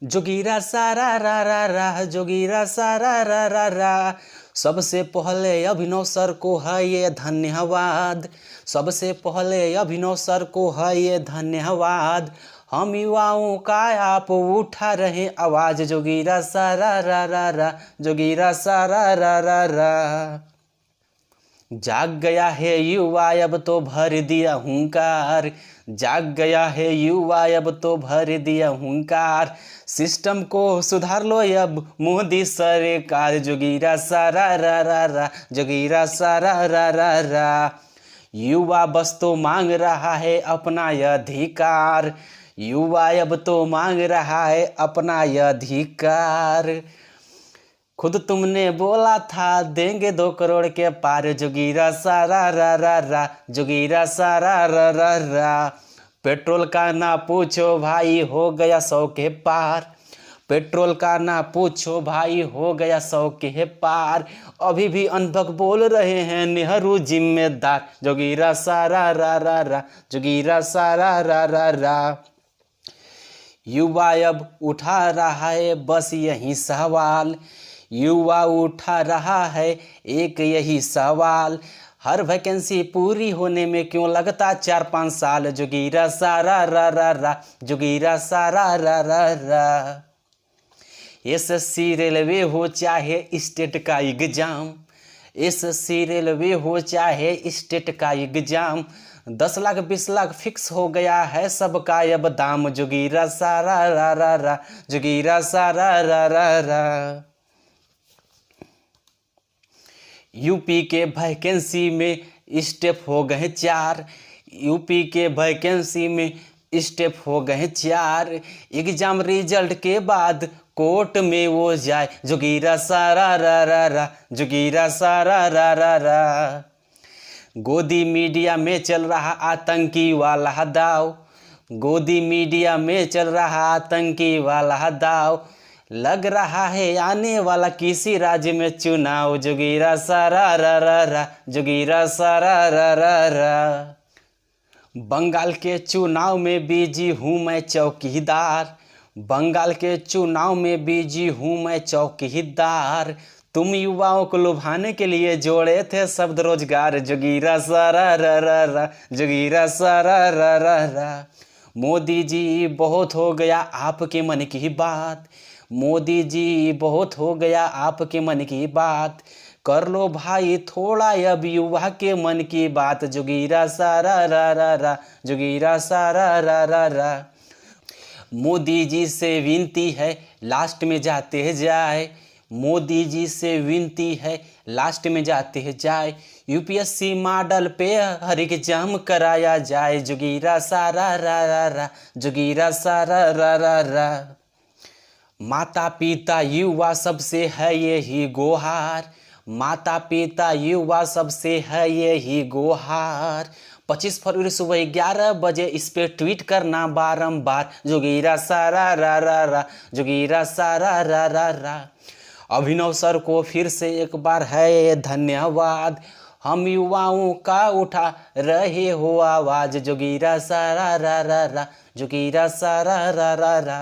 जोगीरा सारा रा रा रा, जोगीरा सारा रा रा रा। सबसे पहले अभिनव सर को है ये धन्यवाद, सबसे पहले अभिनव सर को है ये धन्यवाद। हम युवाओं का आप उठा रहे आवाज, जोगीरा सारा रा रा रा, जोगीरा सारा रा रा रा। जाग गया है युवा अब तो भर दिया हुंकार, जाग गया है युवा अब तो भर दिया हुंकार। सिस्टम को सुधार लो अब मोदी सरकार, जोगीरा सारा रा रा रा, जोगीरा सारा रा रा रा। युवा बस तो मांग रहा है अपना अधिकार, युवा अब तो मांग रहा है अपना अधिकार। खुद तुमने बोला था देंगे 2 करोड़ के पार, जोगीरा सारा रा रा रा, जोगीरा सारा रा रा रा। पेट्रोल का ना पूछो भाई हो गया 100 के पार, पेट्रोल का ना पूछो भाई हो गया 100 के पार। अभी भी अनबक बोल रहे हैं नेहरू जिम्मेदार, जोगीरा सारा रा रा रा, जोगीरा सारा रा रा रा। युवा अब उठा रहा है बस यही सवाल, युवा उठा रहा है एक यही सवाल। हर वैकेंसी पूरी होने में क्यों लगता 4-5 साल, जोगीरा सारा रा रा रा, जोगीरा सारा रा रा रा। एसएससी रेलवे हो चाहे स्टेट का एग्जाम, एसएससी रेलवे हो चाहे स्टेट का एग्जाम। 10 लाख 20 लाख फिक्स हो गया है सबका अब दाम, जोगीरा सारा रा रा रा, जोगीरा सारा रा रा रा। यूपी के वैकेंसी में स्टेप हो गए 4, यूपी के वैकेंसी में स्टेप हो गए 4। एग्जाम रिजल्ट के बाद कोर्ट में वो जाए, जोगीरा सारा रा रा रा, जोगीरा सारा रा रा रा। गोदी मीडिया में चल रहा आतंकी वाला दाव, गोदी मीडिया में चल रहा आतंकी वाला दाव। लग रहा है आने वाला किसी राज्य में चुनाव, जोगीरा सारा रा रा रा, जोगीरा सारा रा रा रा। बंगाल के चुनाव में बिजी हूँ मैं चौकीदार, बंगाल के चुनाव में बिजी हूँ मैं चौकीदार। तुम युवाओं को लुभाने के लिए जोड़े थे शब्द रोजगार, जोगीरा सारा रा रा रा, जोगीरा सारा रा रा रा। मोदी जी बहुत हो गया आपके मन की बात, मोदी जी बहुत हो गया आपके मन की बात। कर लो भाई थोड़ा अब युवा के मन की बात, जोगीरा सारा रा रा रा, जोगीरा सारा रा रा रा। मोदी जी से विनती है लास्ट में जाते जाए, मोदी जी से विनती है लास्ट में जाते जाए। यूपीएससी मॉडल पे हर एग्जाम कराया जाए, जोगीरा सारा रा रा रा, जोगीरा सारा रा रा रा। माता पिता युवा सबसे है यही गुहार, माता पिता युवा सबसे है यही गुहार। 25 फरवरी सुबह 11 बजे इस पे ट्वीट करना बारंबार, जोगीरा सारा रा रा रा, जोगीरा सारा रा रा रा। अभिनव सर को फिर से एक बार है धन्यवाद, हम युवाओं का उठा रहे हो आवाज, जोगीरा सारा रा रा रा, जोगीरा सारा रा रा रा।